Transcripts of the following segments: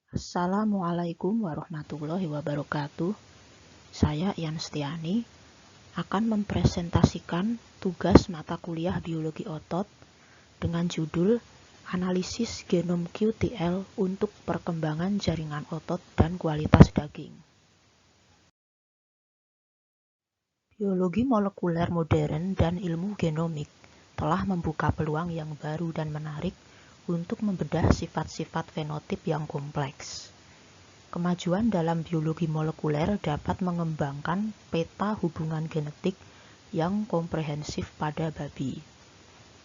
Assalamualaikum warahmatullahi wabarakatuh. Saya Ian Setiani akan mempresentasikan tugas mata kuliah biologi otot dengan judul Analisis Genom QTL untuk Perkembangan Jaringan Otot dan Kualitas Daging. Biologi molekuler modern dan ilmu genomik telah membuka peluang yang baru dan menarik untuk membedah sifat-sifat fenotip yang kompleks. Kemajuan dalam biologi molekuler dapat mengembangkan peta hubungan genetik yang komprehensif pada babi.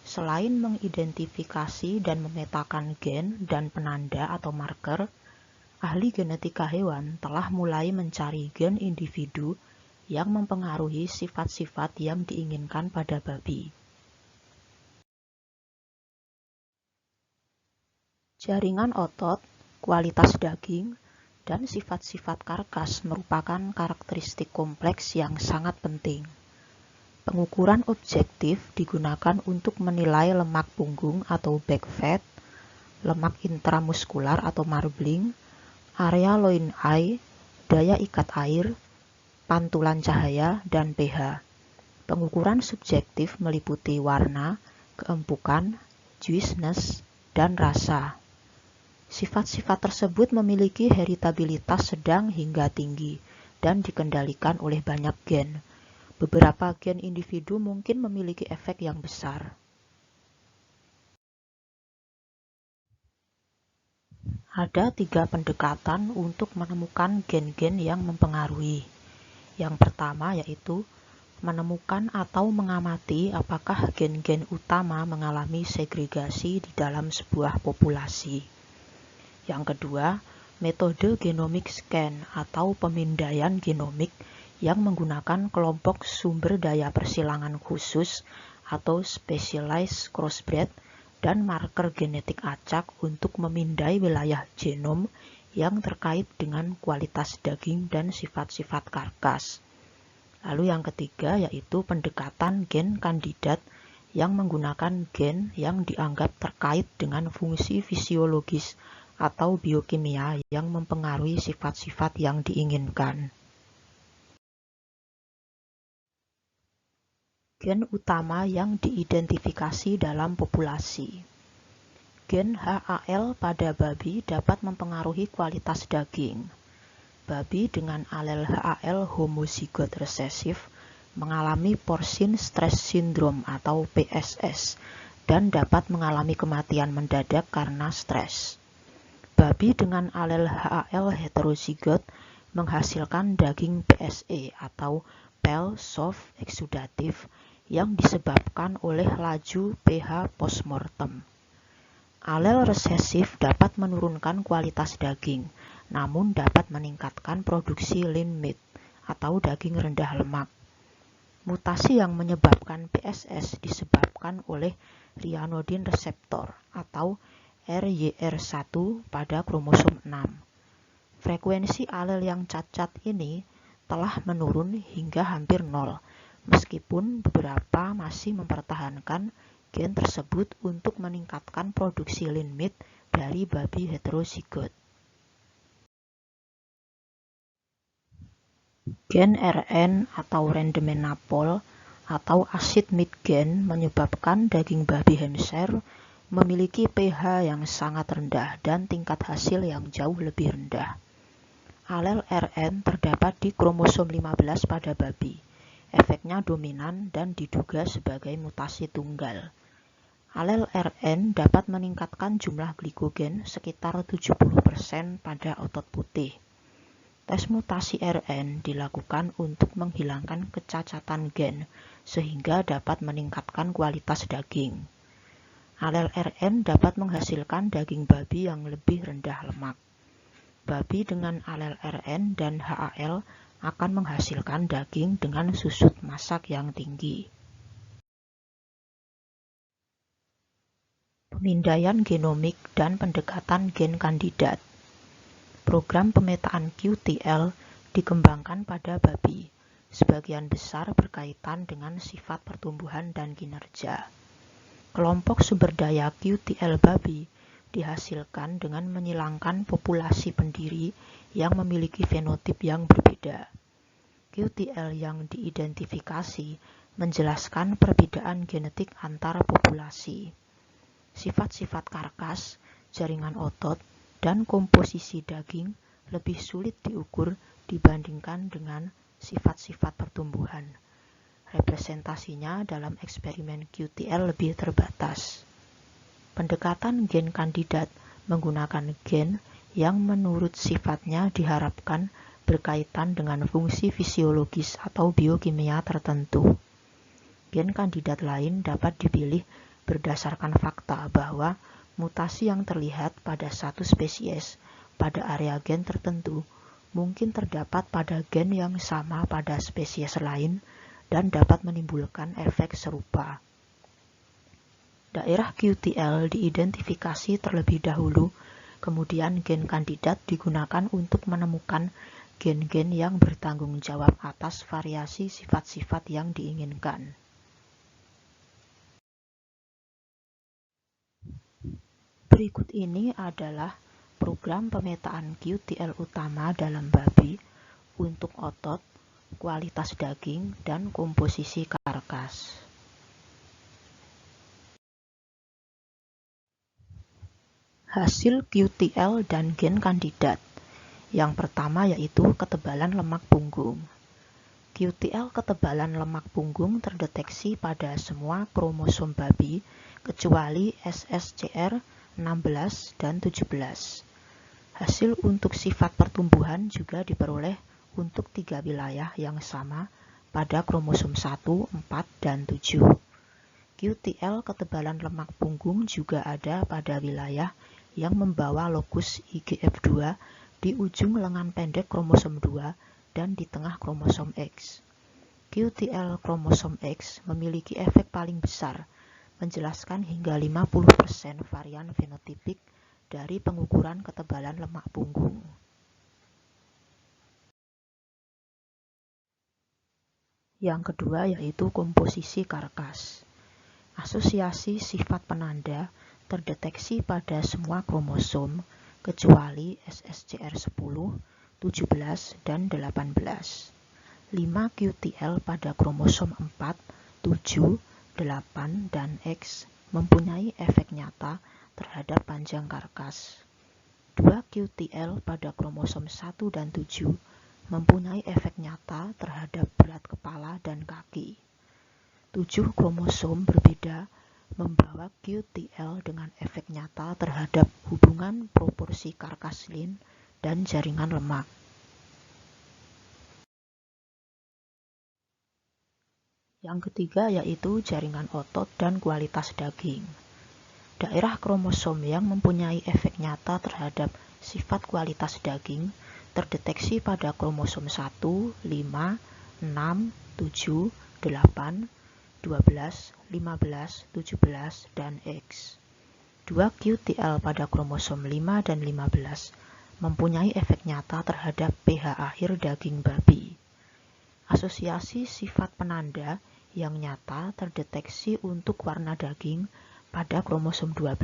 Selain mengidentifikasi dan memetakan gen dan penanda atau marker, ahli genetika hewan telah mulai mencari gen individu yang mempengaruhi sifat-sifat yang diinginkan pada babi. Jaringan otot, kualitas daging, dan sifat-sifat karkas merupakan karakteristik kompleks yang sangat penting. Pengukuran objektif digunakan untuk menilai lemak punggung atau back fat, lemak intramuskular atau marbling, area loin eye, daya ikat air, pantulan cahaya, dan pH. Pengukuran subjektif meliputi warna, keempukan, juiciness, dan rasa. Sifat-sifat tersebut memiliki heritabilitas sedang hingga tinggi dan dikendalikan oleh banyak gen. Beberapa gen individu mungkin memiliki efek yang besar. Ada 3 pendekatan untuk menemukan gen-gen yang mempengaruhi. Yang pertama yaitu menemukan atau mengamati apakah gen-gen utama mengalami segregasi di dalam sebuah populasi. Yang kedua, metode genomic scan atau pemindaian genomik yang menggunakan kelompok sumber daya persilangan khusus atau specialized crossbreed dan marker genetik acak untuk memindai wilayah genom yang terkait dengan kualitas daging dan sifat-sifat karkas. Lalu yang ketiga yaitu pendekatan gen kandidat yang menggunakan gen yang dianggap terkait dengan fungsi fisiologis atau biokimia yang mempengaruhi sifat-sifat yang diinginkan. Gen utama yang diidentifikasi dalam populasi. Gen HAL pada babi dapat mempengaruhi kualitas daging. Babi dengan alel HAL homozigot resesif mengalami porcine stress syndrome atau PSS dan dapat mengalami kematian mendadak karena stres. Babi dengan alel HAL heterozigot menghasilkan daging PSE atau pale soft exudative yang disebabkan oleh laju pH postmortem. Alel resesif dapat menurunkan kualitas daging, namun dapat meningkatkan produksi lean meat atau daging rendah lemak. Mutasi yang menyebabkan PSS disebabkan oleh ryanodin reseptor atau RYR1 pada kromosom 6. Frekuensi alel yang cacat ini telah menurun hingga hampir nol, meskipun beberapa masih mempertahankan gen tersebut untuk meningkatkan produksi lean meat dari babi heterozigot. Gen RN atau randemenapol atau acid meat gen menyebabkan daging babi Hampshire memiliki pH yang sangat rendah dan tingkat hasil yang jauh lebih rendah. Alel RN terdapat di kromosom 15 pada babi. Efeknya dominan dan diduga sebagai mutasi tunggal. Alel RN dapat meningkatkan jumlah glikogen sekitar 70% pada otot putih. Tes mutasi RN dilakukan untuk menghilangkan kecacatan gen sehingga dapat meningkatkan kualitas daging. Alel RN dapat menghasilkan daging babi yang lebih rendah lemak. Babi dengan alel RN dan HAL akan menghasilkan daging dengan susut masak yang tinggi. Pemindaian genomik dan pendekatan gen kandidat. Program pemetaan QTL dikembangkan pada babi, sebagian besar berkaitan dengan sifat pertumbuhan dan kinerja. Kelompok sumber daya QTL babi dihasilkan dengan menyilangkan populasi pendiri yang memiliki fenotip yang berbeda. QTL yang diidentifikasi menjelaskan perbedaan genetik antar populasi. Sifat-sifat karkas, jaringan otot, dan komposisi daging lebih sulit diukur dibandingkan dengan sifat-sifat pertumbuhan. Representasinya dalam eksperimen QTL lebih terbatas. Pendekatan gen kandidat menggunakan gen yang menurut sifatnya diharapkan berkaitan dengan fungsi fisiologis atau biokimia tertentu. Gen kandidat lain dapat dipilih berdasarkan fakta bahwa mutasi yang terlihat pada satu spesies pada area gen tertentu mungkin terdapat pada gen yang sama pada spesies lain dan dapat menimbulkan efek serupa. Daerah QTL diidentifikasi terlebih dahulu, kemudian gen kandidat digunakan untuk menemukan gen-gen yang bertanggung jawab atas variasi sifat-sifat yang diinginkan. Berikut ini adalah program pemetaan QTL utama dalam babi untuk otot, kualitas daging, dan komposisi karkas. Hasil QTL dan gen kandidat. Yang pertama yaitu ketebalan lemak punggung. QTL ketebalan lemak punggung terdeteksi pada semua kromosom babi kecuali SSCR 16 dan 17. Hasil untuk sifat pertumbuhan juga diperoleh untuk 3 wilayah yang sama pada kromosom 1, 4, dan 7. QTL ketebalan lemak punggung juga ada pada wilayah yang membawa lokus IGF2 di ujung lengan pendek kromosom 2 dan di tengah kromosom X. QTL kromosom X memiliki efek paling besar, menjelaskan hingga 50% varian fenotipik dari pengukuran ketebalan lemak punggung. Yang kedua yaitu komposisi karkas. Asosiasi sifat penanda terdeteksi pada semua kromosom kecuali SSCR10, 17, dan 18. 5 QTL pada kromosom 4, 7, 8, dan X mempunyai efek nyata terhadap panjang karkas. 2 QTL pada kromosom 1 dan 7 mempunyai efek nyata terhadap berat kepala dan kaki. 7 kromosom berbeda membawa QTL dengan efek nyata terhadap hubungan proporsi karkas lean dan jaringan lemak. Yang ketiga yaitu jaringan otot dan kualitas daging. Daerah kromosom yang mempunyai efek nyata terhadap sifat kualitas daging terdeteksi pada kromosom 1, 5, 6, 7, 8, 12, 15, 17, dan X. 2 QTL pada kromosom 5 dan 15 mempunyai efek nyata terhadap pH akhir daging babi. Asosiasi sifat penanda yang nyata terdeteksi untuk warna daging pada kromosom 12,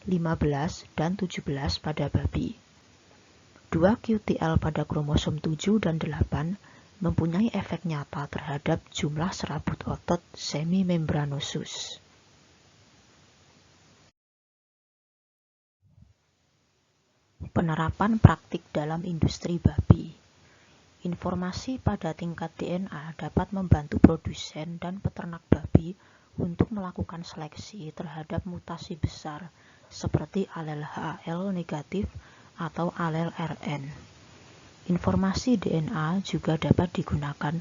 15, dan 17 pada babi. 2 QTL pada kromosom 7 dan 8 mempunyai efek nyata terhadap jumlah serabut otot semimembranosus. Penerapan praktik dalam industri babi. Informasi pada tingkat DNA dapat membantu produsen dan peternak babi untuk melakukan seleksi terhadap mutasi besar seperti alel HAL negatif atau alel RN. Informasi DNA juga dapat digunakan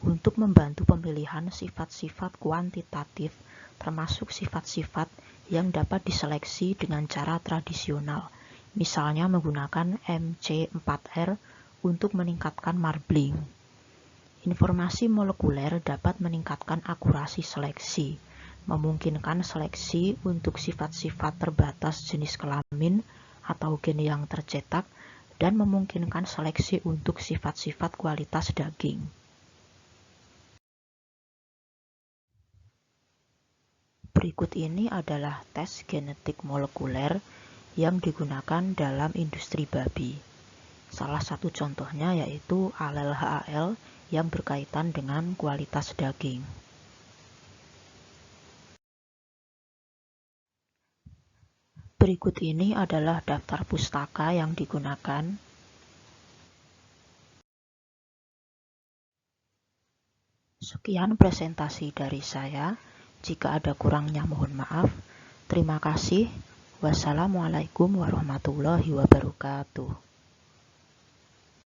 untuk membantu pemilihan sifat-sifat kuantitatif, termasuk sifat-sifat yang dapat diseleksi dengan cara tradisional, misalnya menggunakan MC4R untuk meningkatkan marbling. Informasi molekuler dapat meningkatkan akurasi seleksi, memungkinkan seleksi untuk sifat-sifat terbatas jenis kelamin atau gen yang tercetak, dan memungkinkan seleksi untuk sifat-sifat kualitas daging. Berikut ini adalah tes genetik molekuler yang digunakan dalam industri babi. Salah satu contohnya yaitu alel HAL yang berkaitan dengan kualitas daging. Berikut ini adalah daftar pustaka yang digunakan. Sekian presentasi dari saya. Jika ada kurangnya mohon maaf. Terima kasih. Wassalamualaikum warahmatullahi wabarakatuh.